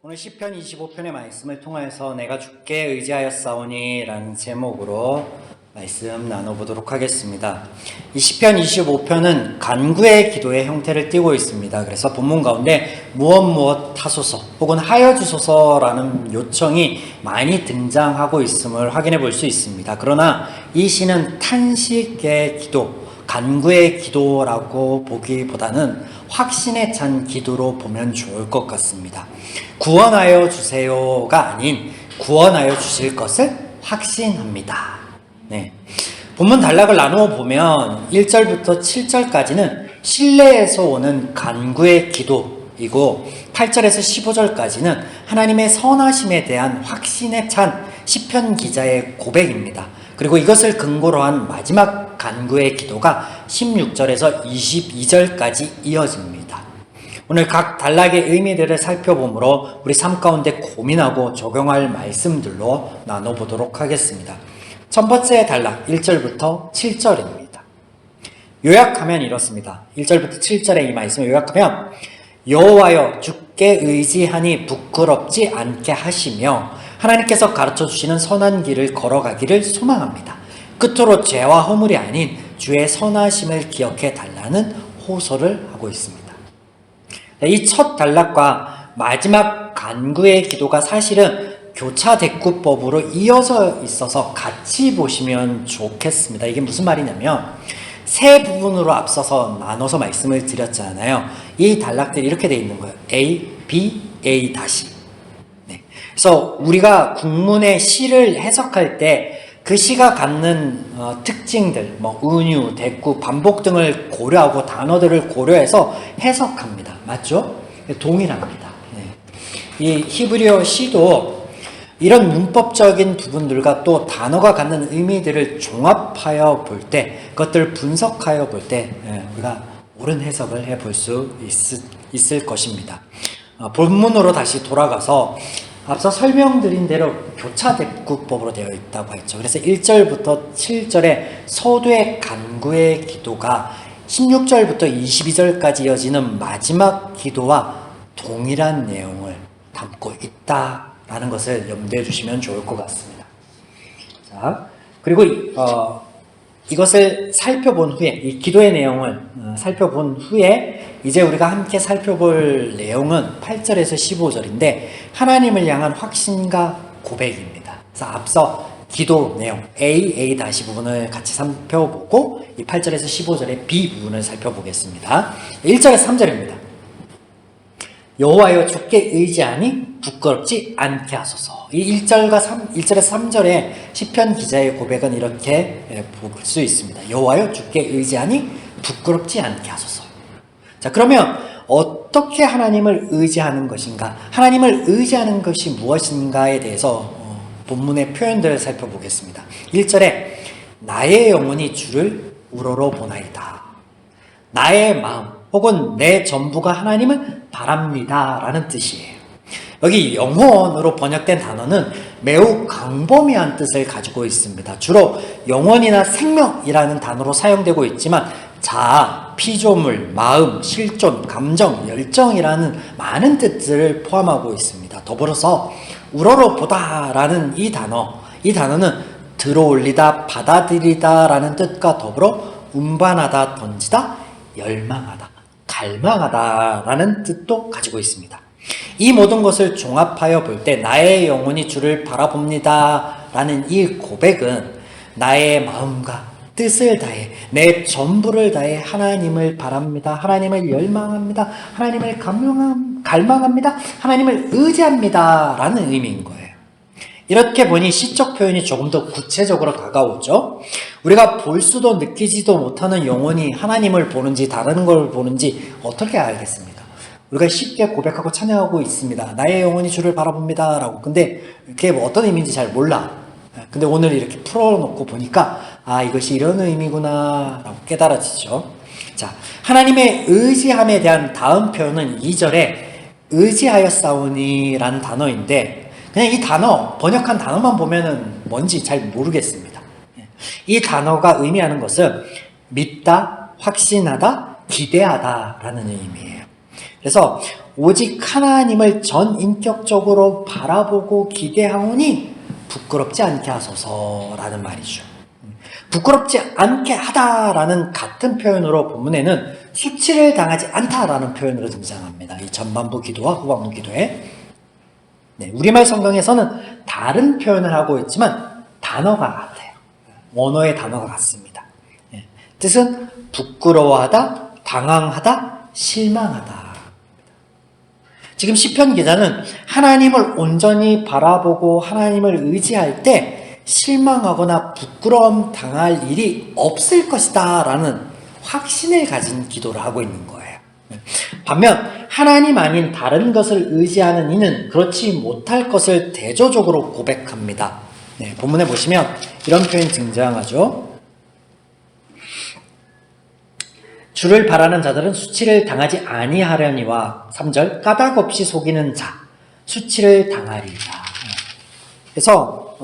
오늘 시편 25편의 말씀을 통해서 내가 주께 의지하였사오니 라는 제목으로 말씀 나눠보도록 하겠습니다. 이 시편 25편은 간구의 기도의 형태를 띠고 있습니다. 그래서 본문 가운데 무엇 하소서 혹은 하여 주소서라는 요청이 많이 등장하고 있음을 확인해 볼 수 있습니다. 그러나 이 시는 탄식의 기도, 간구의 기도라고 보기보다는 확신에 찬 기도로 보면 좋을 것 같습니다. 구원하여 주세요가 아닌 구원하여 주실 것을 확신합니다. 네. 본문 단락을 나누어 보면 1절부터 7절까지는 신뢰에서 오는 간구의 기도이고 8절에서 15절까지는 하나님의 선하심에 대한 확신에 찬 시편 기자의 고백입니다. 그리고 이것을 근거로 한 마지막 간구의 기도가 16절에서 22절까지 이어집니다. 오늘 각 단락의 의미들을 살펴보므로 우리 삶 가운데 고민하고 적용할 말씀들로 나눠보도록 하겠습니다. 첫 번째 단락 1절부터 7절입니다. 요약하면 이렇습니다. 1절부터 7절의 이 말씀을 요약하면 여호와여 주께 의지하니 부끄럽지 않게 하시며 하나님께서 가르쳐 주시는 선한 길을 걸어가기를 소망합니다. 끝으로 죄와 허물이 아닌 주의 선하심을 기억해 달라는 호소를 하고 있습니다. 이 첫 단락과 마지막 간구의 기도가 사실은 교차대꾸법으로 이어져 있어서 같이 보시면 좋겠습니다. 이게 무슨 말이냐면 세 부분으로 앞서서 나눠서 말씀을 드렸잖아요. 이 단락들이 이렇게 돼 있는 거예요. A, B, A 다시. 네. 그래서 우리가 국문의 시를 해석할 때 그 시가 갖는 특징들, 은유, 대꾸, 반복 등을 고려하고 단어들을 고려해서 해석합니다. 맞죠? 동일합니다. 네. 이 히브리어 시도 이런 문법적인 부분들과 또 단어가 갖는 의미들을 종합하여 볼 때, 그것들을 분석하여 볼 때 우리가 옳은 해석을 해볼 수 있을 것입니다. 본문으로 다시 돌아가서 앞서 설명드린 대로 교차대꾸법으로 되어 있다고 했죠. 그래서 1절부터 7절의 서두의 간구의 기도가 16절부터 22절까지 이어지는 마지막 기도와 동일한 내용을 담고 있다라는 것을 염두해 주시면 좋을 것 같습니다. 자, 그리고 이것을 살펴본 후에, 이 기도의 내용을 살펴본 후에 이제 우리가 함께 살펴볼 내용은 8절에서 15절인데 하나님을 향한 확신과 고백입니다. 그래서 앞서 기도 내용 A 다시 부분을 같이 살펴보고 이 8절에서 15절의 B 부분을 살펴보겠습니다. 1절에서 3절입니다. 여호와여 주께 의지하니 부끄럽지 않게 하소서. 이 1절에서 3절의 시편 기자의 고백은 이렇게 볼 수 있습니다. 여호와여 주께 의지하니 부끄럽지 않게 하소서. 자, 그러면 어떻게 하나님을 의지하는 것인가? 하나님을 의지하는 것이 무엇인가에 대해서 본문의 표현들을 살펴보겠습니다. 1절에 나의 영혼이 주를 우러러 보나이다. 나의 마음 혹은 내 전부가 하나님을 바랍니다 라는 뜻이에요. 여기 영혼으로 번역된 단어는 매우 광범위한 뜻을 가지고 있습니다. 주로 영혼이나 생명이라는 단어로 사용되고 있지만 자아, 피조물, 마음, 실존, 감정, 열정이라는 많은 뜻들을 포함하고 있습니다. 더불어서 우러러 보다라는 이 단어는 들어올리다, 받아들이다 라는 뜻과 더불어 운반하다, 던지다, 열망하다, 갈망하다 라는 뜻도 가지고 있습니다. 이 모든 것을 종합하여 볼 때 나의 영혼이 주를 바라봅니다 라는 이 고백은 나의 마음과 뜻을 다해 내 전부를 다해 하나님을 바랍니다. 하나님을 열망합니다. 하나님을 갈망합니다. 하나님을 의지합니다 라는 의미인 거예요. 이렇게 보니 시적 표현이 조금 더 구체적으로 다가오죠. 우리가 볼 수도 느끼지도 못하는 영혼이 하나님을 보는지 다른 걸 보는지 어떻게 알겠습니까? 우리가 쉽게 고백하고 찬양하고 있습니다. 나의 영혼이 주를 바라봅니다 라고. 근데 그게 어떤 의미인지 잘 몰라. 근데 오늘 이렇게 풀어놓고 보니까 이것이 이런 의미구나 라고 깨달아지죠. 자, 하나님의 의지함에 대한 다음 표현은 2절에 의지하였사오니 라는 단어인데 그냥 이 단어, 번역한 단어만 보면은 뭔지 잘 모르겠습니다. 이 단어가 의미하는 것은 믿다, 확신하다, 기대하다 라는 의미예요. 그래서 오직 하나님을 전인격적으로 바라보고 기대하오니 부끄럽지 않게 하소서라는 말이죠. 부끄럽지 않게 하다라는 같은 표현으로 본문에는 수치를 당하지 않다라는 표현으로 등장합니다. 이 전반부 기도와 후반부 기도에. 네, 우리말 성경에서는 다른 표현을 하고 있지만 단어가 같아요. 원어의 단어가 같습니다. 네, 뜻은 부끄러워하다, 당황하다, 실망하다. 지금 시편 기자는 하나님을 온전히 바라보고 하나님을 의지할 때 실망하거나 부끄러움 당할 일이 없을 것이다 라는 확신을 가진 기도를 하고 있는 거예요. 반면 하나님 아닌 다른 것을 의지하는 이는 그렇지 못할 것을 대조적으로 고백합니다. 네, 본문에 보시면 이런 표현이 등장하죠. 주를 바라는 자들은 수치를 당하지 아니하려니와 3절 까닭 없이 속이는 자 수치를 당하리라. 그래서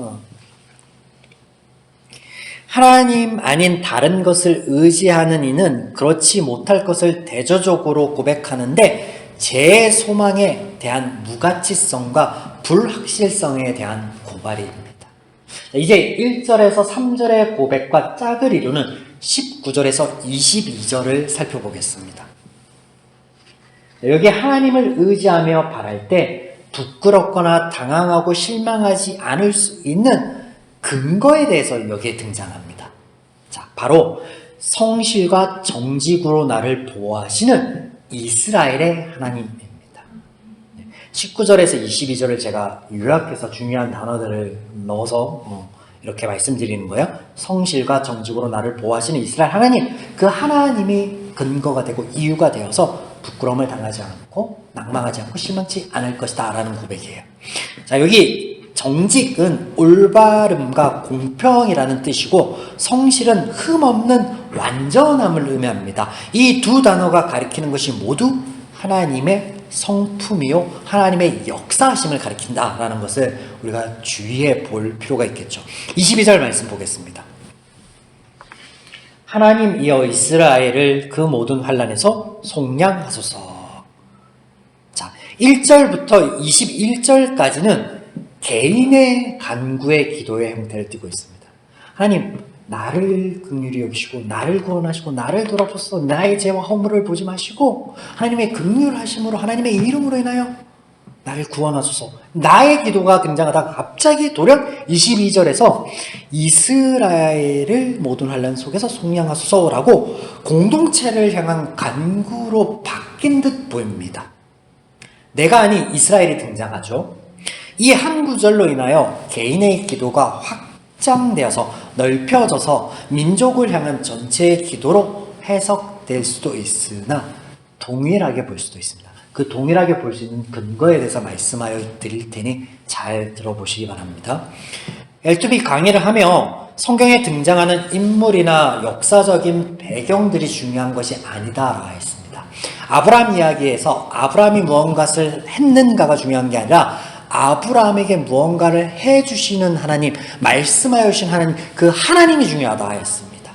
하나님 아닌 다른 것을 의지하는 이는 그렇지 못할 것을 대조적으로 고백하는데 제 소망에 대한 무가치성과 불확실성에 대한 고발입니다. 이제 1절에서 3절의 고백과 짝을 이루는 19절에서 22절을 살펴보겠습니다. 여기 하나님을 의지하며 바랄 때 부끄럽거나 당황하고 실망하지 않을 수 있는 근거에 대해서 여기에 등장합니다. 자, 바로 성실과 정직으로 나를 보호하시는 이스라엘의 하나님입니다. 19절에서 22절을 제가 요약해서 중요한 단어들을 넣어서 이렇게 말씀드리는 거예요. 성실과 정직으로 나를 보호하시는 이스라엘 하나님, 그 하나님이 근거가 되고 이유가 되어서 부끄러움을 당하지 않고 낭망하지 않고 실망치 않을 것이다 라는 고백이에요. 자, 여기 정직은 올바름과 공평이라는 뜻이고 성실은 흠없는 완전함을 의미합니다. 이 두 단어가 가리키는 것이 모두 하나님의 성품이요 하나님의 역사하심을 가리킨다라는 것을 우리가 주의해 볼 필요가 있겠죠. 22절 말씀 보겠습니다. 하나님이여 이스라엘을 그 모든 환난에서 속량하소서. 자, 1절부터 21절까지는 개인의 간구의 기도의 형태를 띠고 있습니다. 하나님, 나를 긍휼히 여기시고 나를 구원하시고 나를 돌아보소서. 나의 죄와 허물을 보지 마시고 하나님의 긍휼하심으로 하나님의 이름으로 인하여 나를 구원하소서. 나의 기도가 등장하다가 갑자기 돌연 22절에서 이스라엘을 모든 환난 속에서 속량하소서라고 공동체를 향한 간구로 바뀐 듯 보입니다. 내가 아닌 이스라엘이 등장하죠. 이 한 구절로 인하여 개인의 기도가 확장되어서 넓혀져서 민족을 향한 전체의 기도로 해석될 수도 있으나 동일하게 볼 수도 있습니다. 그 동일하게 볼 수 있는 근거에 대해서 말씀하여 드릴 테니 잘 들어보시기 바랍니다. L2B 강의를 하며 성경에 등장하는 인물이나 역사적인 배경들이 중요한 것이 아니다라고 했습니다. 아브라함 이야기에서 아브라함이 무언가를 했는가가 중요한 게 아니라 아브라함에게 무언가를 해주시는 하나님, 말씀하여 주신 하나님, 그 하나님이 중요하다 했습니다.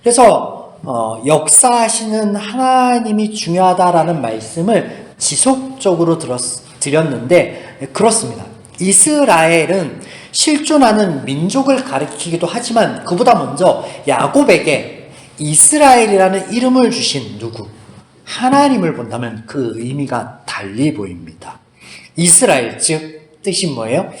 그래서 역사하시는 하나님이 중요하다라는 말씀을 지속적으로 드렸는데 그렇습니다. 이스라엘은 실존하는 민족을 가리키기도 하지만 그보다 먼저 야곱에게 이스라엘이라는 이름을 주신 누구? 하나님을 본다면 그 의미가 달리 보입니다. 이스라엘, 즉 뜻이 뭐예요?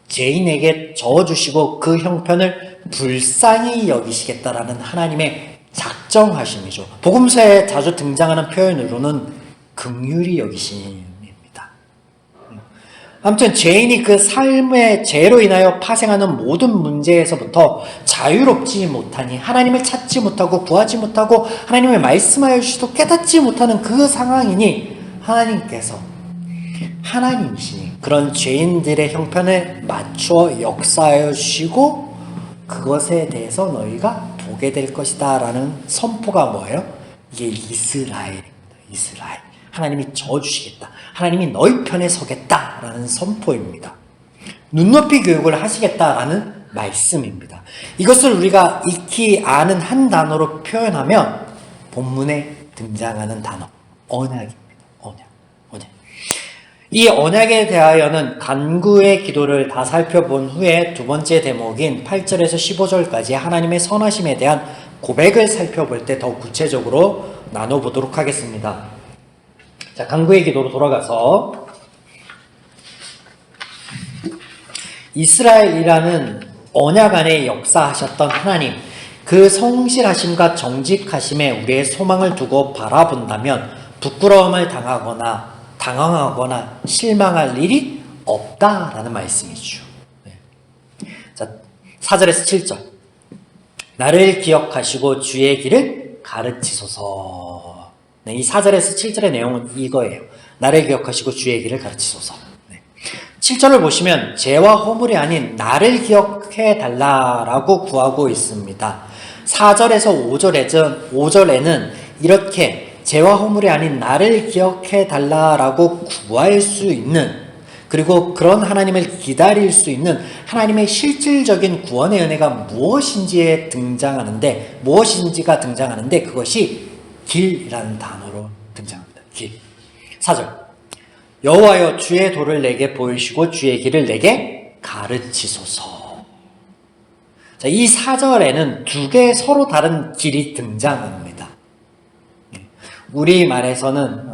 죄인에게 저어주시고 그 형편을 불쌍히 여기시겠다라는 하나님의 작정하심이죠. 복음서에 자주 등장하는 표현으로는 긍휼히 여기심입니다. 아무튼 죄인이 그 삶의 죄로 인하여 파생하는 모든 문제에서부터 자유롭지 못하니 하나님을 찾지 못하고 구하지 못하고 하나님의 말씀하여 주시도 깨닫지 못하는 그 상황이니 하나님께서 하나님이시니 그런 죄인들의 형편을 맞추어 역사하여 주시고 그것에 대해서 너희가 보게 될 것이다 라는 선포가 뭐예요? 이게 이스라엘입니다. 이스라엘. 하나님이 저어주시겠다. 하나님이 너희 편에 서겠다 라는 선포입니다. 눈높이 교육을 하시겠다라는 말씀입니다. 이것을 우리가 익히 아는 한 단어로 표현하면 본문에 등장하는 단어 언약입니다. 이 언약에 대하여는 간구의 기도를 다 살펴본 후에 두 번째 대목인 8절에서 15절까지 하나님의 선하심에 대한 고백을 살펴볼 때 더 구체적으로 나눠보도록 하겠습니다. 자, 간구의 기도로 돌아가서 이스라엘이라는 언약 안에 역사하셨던 하나님, 그 성실하심과 정직하심에 우리의 소망을 두고 바라본다면 부끄러움을 당황하거나 실망할 일이 없다라는 말씀이죠. 자, 4절에서 7절. 나를 기억하시고 주의 길을 가르치소서. 네, 이 4절에서 7절의 내용은 이거예요. 나를 기억하시고 주의 길을 가르치소서. 7절을 보시면 죄와 허물이 아닌 나를 기억해 달라라고 구하고 있습니다. 4절에서 5절에는 이렇게 죄와 허물이 아닌 나를 기억해 달라라고 구할 수 있는, 그리고 그런 하나님을 기다릴 수 있는 하나님의 실질적인 구원의 은혜가 무엇인지가 등장하는데 그것이 길이라는 단어로 등장합니다. 길. 4절. 여호와여 주의 도를 내게 보이시고 주의 길을 내게 가르치소서. 자, 이 4절에는 두 개의 서로 다른 길이 등장합니다. 우리말에서는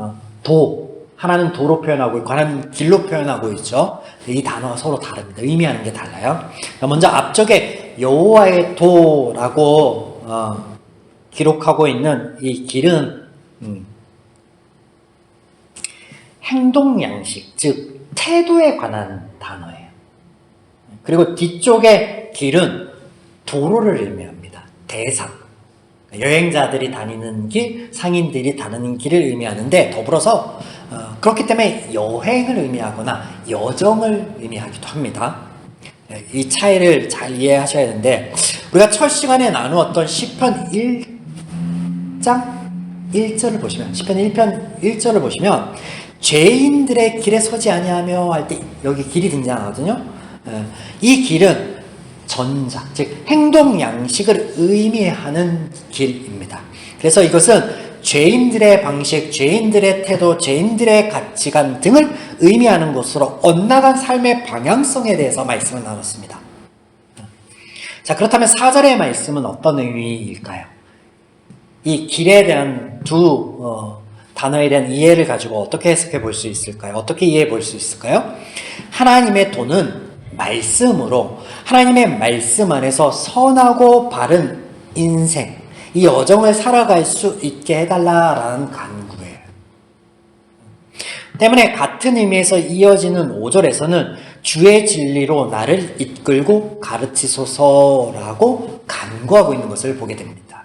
하나는 도로 표현하고 있고 하나는 길로 표현하고 있죠. 이 단어가 서로 다릅니다. 의미하는 게 달라요. 먼저 앞쪽에 여호와의 도라고 기록하고 있는 이 길은 행동 양식, 즉 태도에 관한 단어예요. 그리고 뒤쪽의 길은 도로를 의미합니다. 대상. 여행자들이 다니는 길, 상인들이 다니는 길을 의미하는데 더불어서 그렇기 때문에 여행을 의미하거나 여정을 의미하기도 합니다. 이 차이를 잘 이해하셔야 되는데, 우리가 첫 시간에 나누었던 시편 1장 1절을 보시면, 시편 1편 1절을 보시면 죄인들의 길에 서지 아니하며 할 때 여기 길이 등장하거든요. 이 길은 전작, 즉 행동 양식을 의미하는 길입니다. 그래서 이것은 죄인들의 방식, 죄인들의 태도, 죄인들의 가치관 등을 의미하는 것으로 엇나간 삶의 방향성에 대해서 말씀을 나눴습니다. 자, 그렇다면 4절의 말씀은 어떤 의미일까요? 이 길에 대한 두 단어에 대한 이해를 가지고 어떻게 해석해 볼 수 있을까요? 어떻게 이해해 볼 수 있을까요? 하나님의 도는 말씀으로, 하나님의 말씀 안에서 선하고 바른 인생, 이 여정을 살아갈 수 있게 해달라라는 간구예요. 때문에 같은 의미에서 이어지는 5절에서는 주의 진리로 나를 이끌고 가르치소서라고 간구하고 있는 것을 보게 됩니다.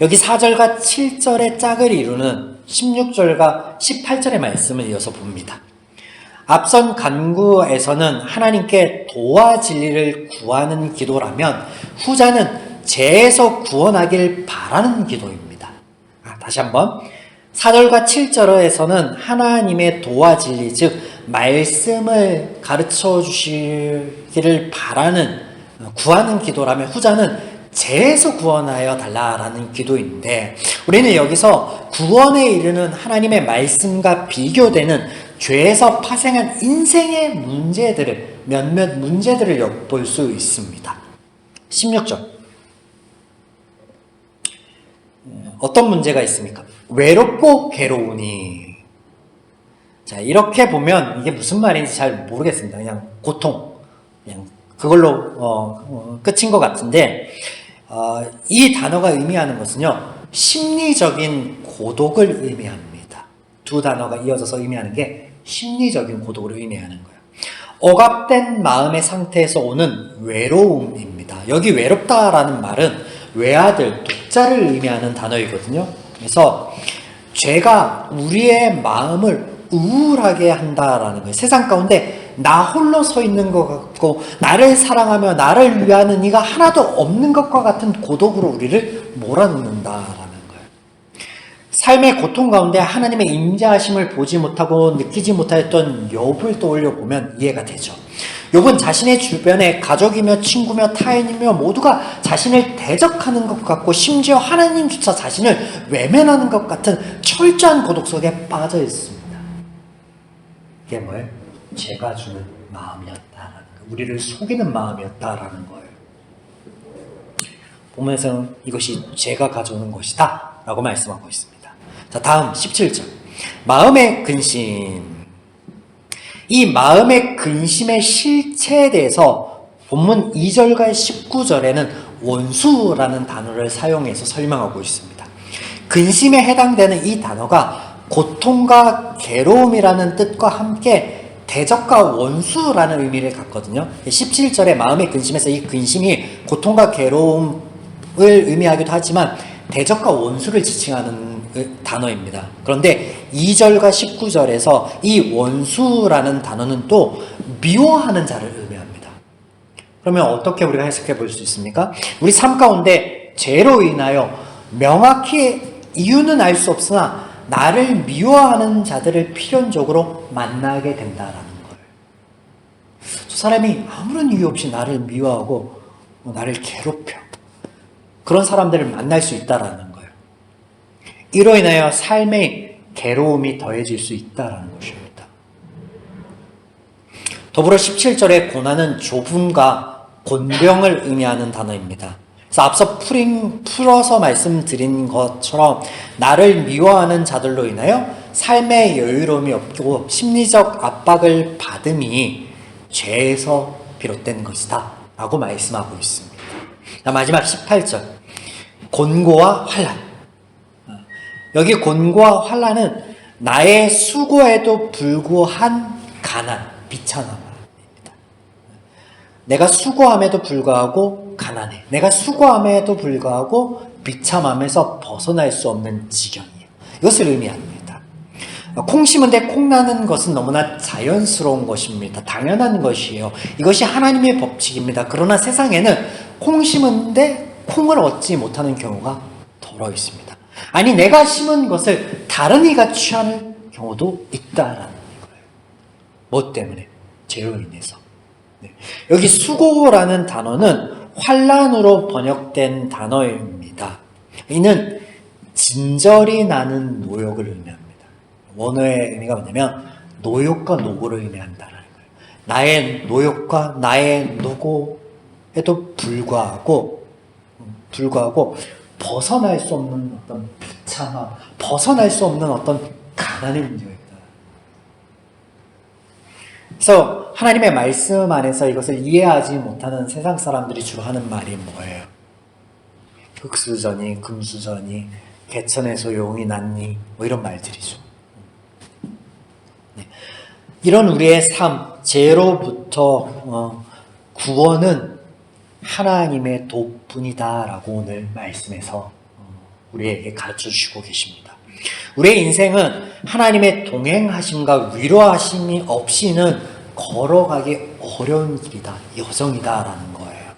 여기 4절과 7절의 짝을 이루는 16절과 18절의 말씀을 이어서 봅니다. 앞선 간구에서는 하나님께 도와 진리를 구하는 기도라면 후자는 죄에서 구원하길 바라는 기도입니다. 다시 한번 4절과 7절에서는 하나님의 도와 진리, 즉 말씀을 가르쳐 주시기를 구하는 기도라면 후자는 죄에서 구원하여 달라라는 기도인데, 우리는 여기서 구원에 이르는 하나님의 말씀과 비교되는 죄에서 파생한 인생의 몇몇 문제들을 엿볼 수 있습니다. 16절. 어떤 문제가 있습니까? 외롭고 괴로우니. 자, 이렇게 보면 이게 무슨 말인지 잘 모르겠습니다. 그냥 고통, 그냥 그걸로 끝인 것 같은데, 이 단어가 의미하는 것은요, 심리적인 고독을 의미합니다. 두 단어가 이어져서 의미하는 게 심리적인 고독을 의미하는 거예요. 억압된 마음의 상태에서 오는 외로움입니다. 여기 외롭다라는 말은 외아들, 독자를 의미하는 단어이거든요. 그래서 죄가 우리의 마음을 우울하게 한다라는 거예요. 세상 가운데 나 홀로 서 있는 것 같고, 나를 사랑하며 나를 위하는 이가 하나도 없는 것과 같은 고독으로 우리를 몰아넣는다라는 거예요. 삶의 고통 가운데 하나님의 임재하심을 보지 못하고 느끼지 못하였던 욥을 떠올려 보면 이해가 되죠. 욥은 자신의 주변에 가족이며 친구며 타인이며 모두가 자신을 대적하는 것 같고, 심지어 하나님조차 자신을 외면하는 것 같은 철저한 고독 속에 빠져 있습니다. 이게 뭐예요? 제가 주는 마음이었다라는 거예요. 우리를 속이는 마음이었다라는 거예요. 본문에서는 이것이 제가 가져오는 것이다 라고 말씀하고 있습니다. 자, 다음 17절. 마음의 근심. 이 마음의 근심의 실체에 대해서 본문 2절과 19절에는 원수라는 단어를 사용해서 설명하고 있습니다. 근심에 해당되는 이 단어가 고통과 괴로움이라는 뜻과 함께 대적과 원수라는 의미를 갖거든요. 17절에 마음의 근심에서 이 근심이 고통과 괴로움을 의미하기도 하지만 대적과 원수를 지칭하는 단어입니다. 그런데 2절과 19절에서 이 원수라는 단어는 또 미워하는 자를 의미합니다. 그러면 어떻게 우리가 해석해 볼 수 있습니까? 우리 삶 가운데 죄로 인하여 명확히 이유는 알 수 없으나 나를 미워하는 자들을 필연적으로 만나게 된다라는 거예요. 저 사람이 아무런 이유 없이 나를 미워하고 나를 괴롭혀. 그런 사람들을 만날 수 있다라는 거예요. 이로 인하여 삶의 괴로움이 더해질 수 있다라는 것입니다. 더불어 17절의 고난은 좁음과 곤병을 의미하는 단어입니다. 그래서 앞서 풀어서 말씀드린 것처럼 나를 미워하는 자들로 인하여 삶의 여유로움이 없고 심리적 압박을 받음이 죄에서 비롯된 것이다 라고 말씀하고 있습니다. 마지막 18절. 곤고와 환난. 여기 곤고와 환난은 나의 수고에도 불구한 가난, 비천함입니다. 내가 수고함에도 불구하고 가난해. 내가 수고함에도 불구하고 비참함에서 벗어날 수 없는 지경이에요. 이것을 의미합니다. 콩 심은데 콩 나는 것은 너무나 자연스러운 것입니다. 당연한 것이에요. 이것이 하나님의 법칙입니다. 그러나 세상에는 콩 심은데 콩을 얻지 못하는 경우가 더러 있습니다. 아니 내가 심은 것을 다른 이가 취하는 경우도 있다라는 거예요. 뭐 때문에? 죄로 인해서. 네. 여기 수고라는 단어는 환난으로 번역된 단어입니다. 이는 진절이 나는 노역을 의미합니다. 원어의 의미가 뭐냐면 노역과 노고를 의미한다는 거예요. 나의 노역과 나의 노고에도 불구하고 벗어날 수 없는 어떤 비참함, 벗어날 수 없는 어떤 가난의 문제가 있다. 그래서 하나님의 말씀 안에서 이것을 이해하지 못하는 세상 사람들이 주로 하는 말이 뭐예요? 흑수저니 금수저니 개천에서 용이 났니 뭐 이런 말들이죠. 네. 이런 우리의 삶, 죄로부터 구원은 하나님의 도뿐이다라고 오늘 말씀에서 우리에게 가르쳐 주시고 계십니다. 우리의 인생은 하나님의 동행하심과 위로하심이 없이는 걸어가기 어려운 길이다, 여정이다라는 거예요.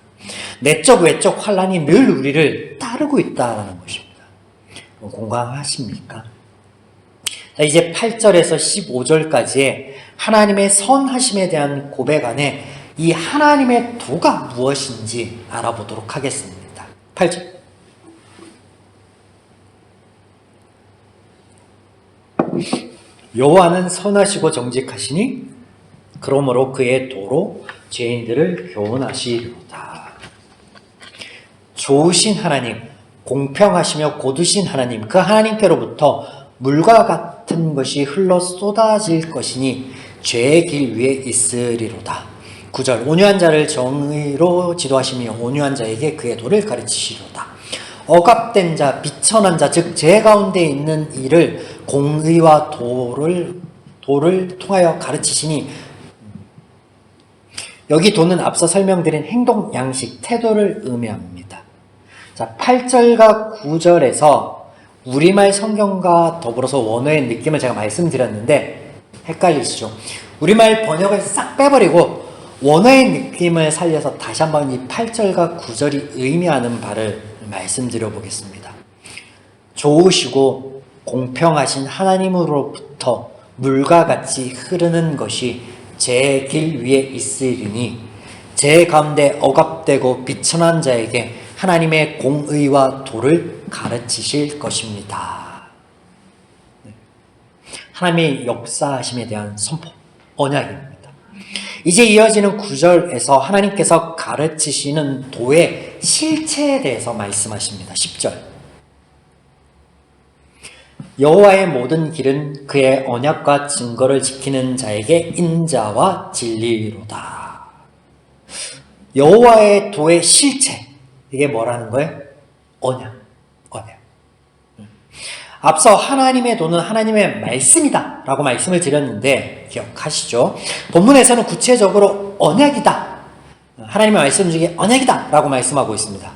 내적 외적 환난이 늘 우리를 따르고 있다라는 것입니다. 공감하십니까? 자, 이제 8절에서 15절까지의 하나님의 선하심에 대한 고백 안에 이 하나님의 도가 무엇인지 알아보도록 하겠습니다. 8절. 여호와는 선하시고 정직하시니 그러므로 그의 도로 죄인들을 교훈하시리로다. 좋으신 하나님, 공평하시며 고두신 하나님, 그 하나님께로부터 물과 같은 것이 흘러 쏟아질 것이니 죄의 길 위에 있으리로다. 9절. 온유한 자를 정의로 지도하시며 온유한 자에게 그의 도를 가르치시리로다. 억압된 자, 비천한 자, 즉 죄 가운데 있는 이를 공의와 도를 통하여 가르치시니, 여기 도는 앞서 설명드린 행동, 양식, 태도를 의미합니다. 자, 8절과 9절에서 우리말 성경과 더불어서 원어의 느낌을 제가 말씀드렸는데 헷갈리시죠? 우리말 번역을 싹 빼버리고 원어의 느낌을 살려서 다시 한번 이 8절과 9절이 의미하는 바를 말씀드려 보겠습니다. 좋으시고 공평하신 하나님으로부터 물과 같이 흐르는 것이 제 길 위에 있으리니 제 가운데 억압되고 비천한 자에게 하나님의 공의와 도를 가르치실 것입니다. 하나님의 역사하심에 대한 선포. 언약입니다. 이제 이어지는 9절에서 하나님께서 가르치시는 도의 실체에 대해서 말씀하십니다. 10절. 여호와의 모든 길은 그의 언약과 증거를 지키는 자에게 인자와 진리로다. 여호와의 도의 실체, 이게 뭐라는 거예요? 언약. 앞서 하나님의 도는 하나님의 말씀이다 라고 말씀을 드렸는데 기억하시죠? 본문에서는 구체적으로 언약이다, 하나님의 말씀 중에 언약이다 라고 말씀하고 있습니다.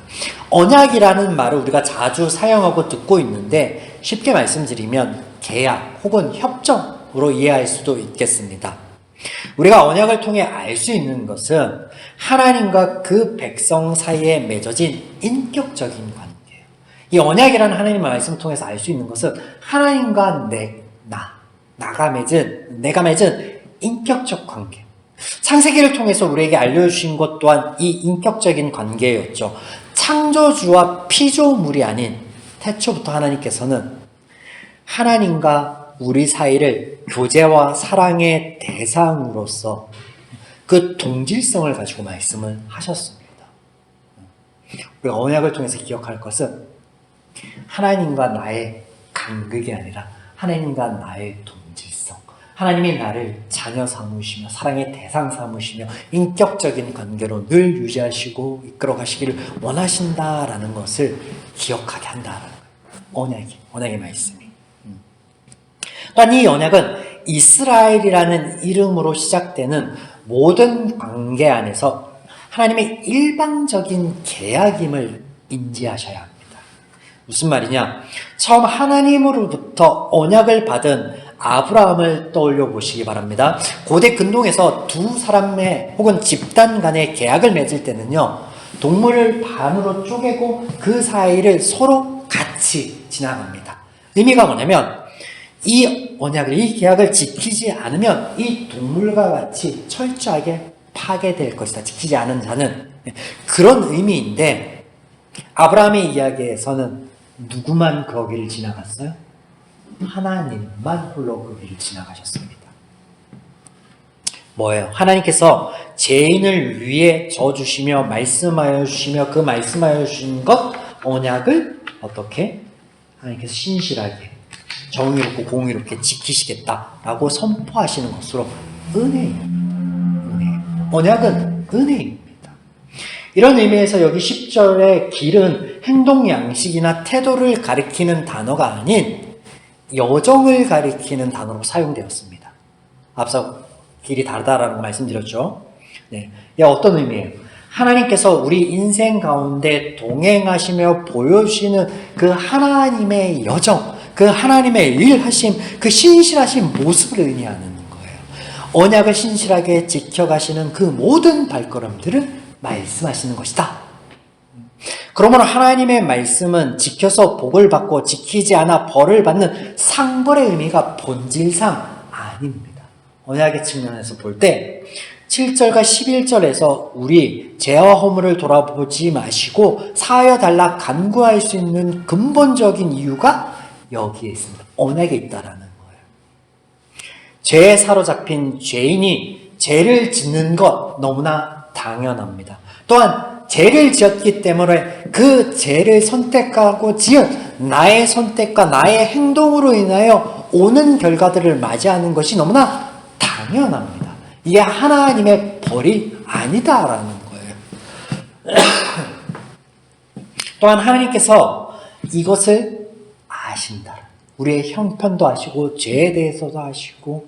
언약이라는 말을 우리가 자주 사용하고 듣고 있는데 쉽게 말씀드리면 계약 혹은 협정으로 이해할 수도 있겠습니다. 우리가 언약을 통해 알 수 있는 것은 하나님과 그 백성 사이에 맺어진 인격적인 관계, 이 언약이라는 하나님의 말씀을 통해서 알 수 있는 것은 하나님과 내가 맺은 인격적 관계. 창세기를 통해서 우리에게 알려주신 것 또한 이 인격적인 관계였죠. 창조주와 피조물이 아닌 태초부터 하나님께서는 하나님과 우리 사이를 교제와 사랑의 대상으로서 그 동질성을 가지고 말씀을 하셨습니다. 우리가 언약을 통해서 기억할 것은 하나님과 나의 간극이 아니라 하나님과 나의 동질성, 하나님이 나를 자녀 삼으시며 사랑의 대상 삼으시며 인격적인 관계로 늘 유지하시고 이끌어 가시기를 원하신다라는 것을 기억하게 한다라는 거예요. 언약의 말씀이. 또한 이 언약은 이스라엘이라는 이름으로 시작되는 모든 관계 안에서 하나님의 일방적인 계약임을 인지하셔야 합니다. 무슨 말이냐? 처음 하나님으로부터 언약을 받은 아브라함을 떠올려 보시기 바랍니다. 고대 근동에서 두 사람의 혹은 집단 간의 계약을 맺을 때는요, 동물을 반으로 쪼개고 그 사이를 서로 같이 지나갑니다. 의미가 뭐냐면 이 언약을, 이 계약을 지키지 않으면 이 동물과 같이 철저하게 파괴될 것이다. 지키지 않은 자는. 그런 의미인데 아브라함의 이야기에서는 누구만 거기를 지나갔어요? 하나님만 홀로 그 길을 지나가셨습니다. 뭐예요? 하나님께서 죄인을 위해 져주시며 말씀하여 주시며 그 말씀하여 주신 것, 언약을 어떻게? 하나님께서 신실하게 정의롭고 공의롭게 지키시겠다라고 선포하시는 것으로 은혜예요. 언약은 은혜입니다. 이런 의미에서 여기 10절의 길은 행동 양식이나 태도를 가리키는 단어가 아닌 여정을 가리키는 단어로 사용되었습니다. 앞서 길이 다르다라는 거 말씀드렸죠. 네. 이게 어떤 의미예요? 하나님께서 우리 인생 가운데 동행하시며 보여주시는 그 하나님의 여정, 그 하나님의 일하심, 그 신실하신 모습을 의미하는 거예요. 언약을 신실하게 지켜가시는 그 모든 발걸음들을 말씀하시는 것이다. 그러므로 하나님의 말씀은 지켜서 복을 받고 지키지 않아 벌을 받는 상벌의 의미가 본질상 아닙니다. 언약의 측면에서 볼 때 7절과 11절에서 우리 죄와 허물을 돌아보지 마시고 사하여 달라 간구할 수 있는 근본적인 이유가 여기에 있습니다. 언약에 있다라는 거예요. 죄에 사로잡힌 죄인이 죄를 짓는 것 너무나 당연합니다. 또한 죄를 지었기 때문에 그 죄를 선택하고 지은 나의 선택과 나의 행동으로 인하여 오는 결과들을 맞이하는 것이 너무나 당연합니다. 이게 하나님의 벌이 아니다라는 거예요. 또한 하나님께서 이것을 아신다. 우리의 형편도 아시고 죄에 대해서도 아시고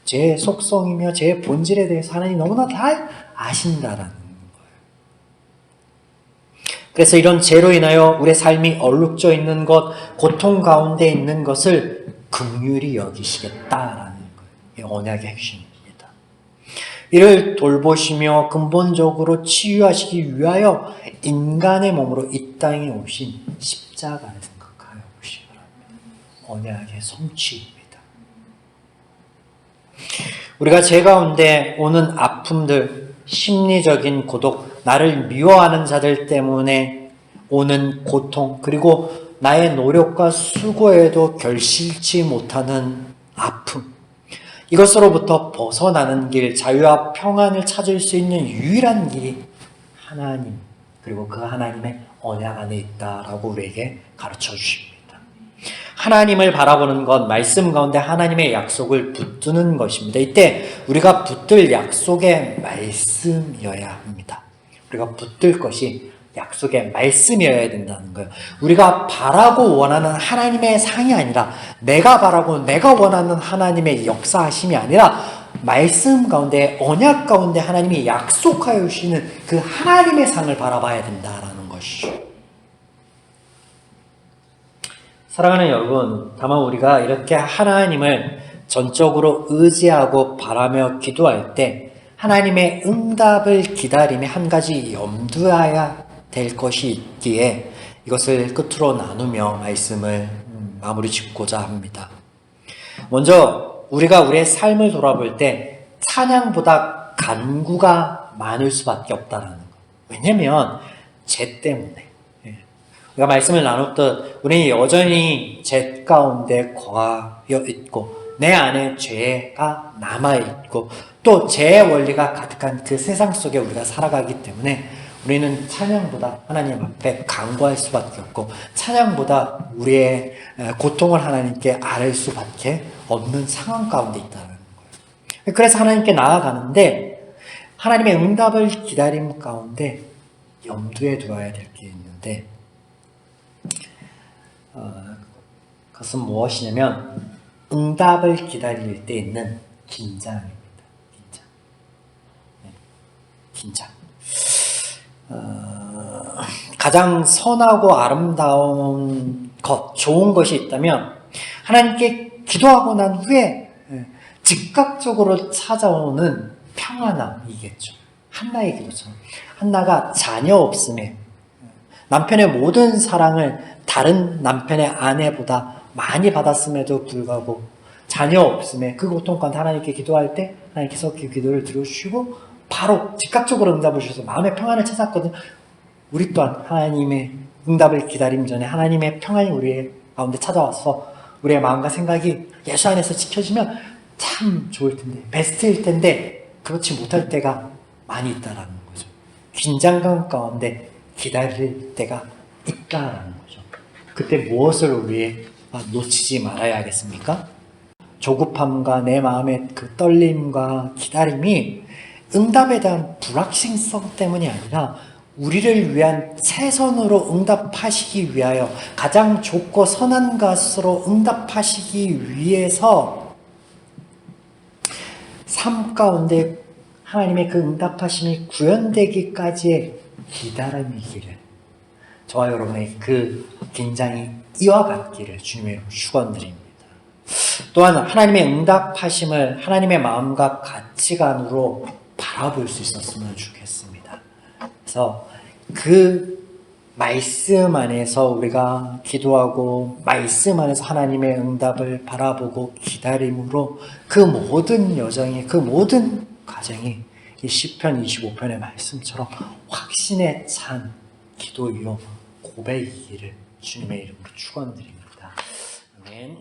죄의 속성이며 죄의 본질에 대해서 하나님 너무나 잘 아신다라는 거예요. 그래서 이런 죄로 인하여 우리의 삶이 얼룩져 있는 것, 고통 가운데 있는 것을 긍휼히 여기시겠다라는 거예요. 언약의 핵심입니다. 이를 돌보시며 근본적으로 치유하시기 위하여 인간의 몸으로 이 땅에 오신 십자가를 생각하여 보시기 바랍니다. 언약의 성취입니다. 우리가 죄 가운데 오는 아픔들, 심리적인 고독, 나를 미워하는 자들 때문에 오는 고통, 그리고 나의 노력과 수고에도 결실치 못하는 아픔, 이것으로부터 벗어나는 길, 자유와 평안을 찾을 수 있는 유일한 길이 하나님, 그리고 그 하나님의 언약 안에 있다라고 우리에게 가르쳐 주십니다. 하나님을 바라보는 것, 말씀 가운데 하나님의 약속을 붙드는 것입니다. 이때 우리가 붙들 약속의 말씀이어야 합니다. 우리가 붙들 것이 약속의 말씀이어야 된다는 거예요. 우리가 바라고 원하는 하나님의 상이 아니라 내가 바라고 내가 원하는 하나님의 역사하심이 아니라 말씀 가운데, 언약 가운데 하나님이 약속하여 주시는 그 하나님의 상을 바라봐야 된다라는 것이죠. 사랑하는 여러분, 다만 우리가 이렇게 하나님을 전적으로 의지하고 바라며 기도할 때 하나님의 응답을 기다림에 한 가지 염두해야 될 것이 있기에 이것을 끝으로 나누며 말씀을 마무리 짓고자 합니다. 먼저 우리가 우리의 삶을 돌아볼 때 찬양보다 간구가 많을 수밖에 없다는 것. 왜냐하면 죄 때문에. 우리가 말씀을 나눴듯 우리는 여전히 죄 가운데 거하여 있고 내 안에 죄가 남아있고 또 죄의 원리가 가득한 그 세상 속에 우리가 살아가기 때문에 우리는 찬양보다 하나님 앞에 간구할 수밖에 없고 찬양보다 우리의 고통을 하나님께 아뢰을 수밖에 없는 상황 가운데 있다는 거예요. 그래서 하나님께 나아가는데 하나님의 응답을 기다림 가운데 염두에 두어야 될 게 있는데 그것은 무엇이냐면 응답을 기다릴 때 있는 긴장입니다. 긴장. 가장 선하고 아름다운 것, 좋은 것이 있다면 하나님께 기도하고 난 후에 즉각적으로 찾아오는 평안함이겠죠. 한나의 기도처럼. 한나가 자녀 없음에 남편의 모든 사랑을 다른 남편의 아내보다 많이 받았음에도 불구하고 자녀 없음에 그 고통 가운데 하나님께 기도할 때 하나님께서 그 기도를 들어주시고 바로 즉각적으로 응답을 주셔서 마음의 평안을 찾았거든. 우리 또한 하나님의 응답을 기다림 전에 하나님의 평안이 우리의 가운데 찾아와서 우리의 마음과 생각이 예수 안에서 지켜지면 참 좋을 텐데, 베스트일 텐데 그렇지 못할 때가 많이 있다라는 거죠. 긴장감 가운데 기다릴 때가 있다라는 거죠. 그때 무엇을 우리가 놓치지 말아야 하겠습니까? 조급함과 내 마음의 그 떨림과 기다림이 응답에 대한 불확실성 때문이 아니라 우리를 위한 최선으로 응답하시기 위하여 가장 좋고 선한 것으로 응답하시기 위해서 삶 가운데 하나님의 그 응답하심이 구현되기까지의 기다림이기를, 저와 여러분의 그 긴장이 이와 같기를 주님의 이름으로 축원드립니다. 또한 하나님의 응답하심을 하나님의 마음과 가치관으로 바라볼 수 있었으면 좋겠습니다. 그래서 그 말씀 안에서 우리가 기도하고 말씀 안에서 하나님의 응답을 바라보고 기다림으로 그 모든 여정이, 그 모든 과정이 이 시편 25편의 말씀처럼 확신에 찬 기도이요 고백이기를 주님의 이름으로 축원드립니다. 아멘.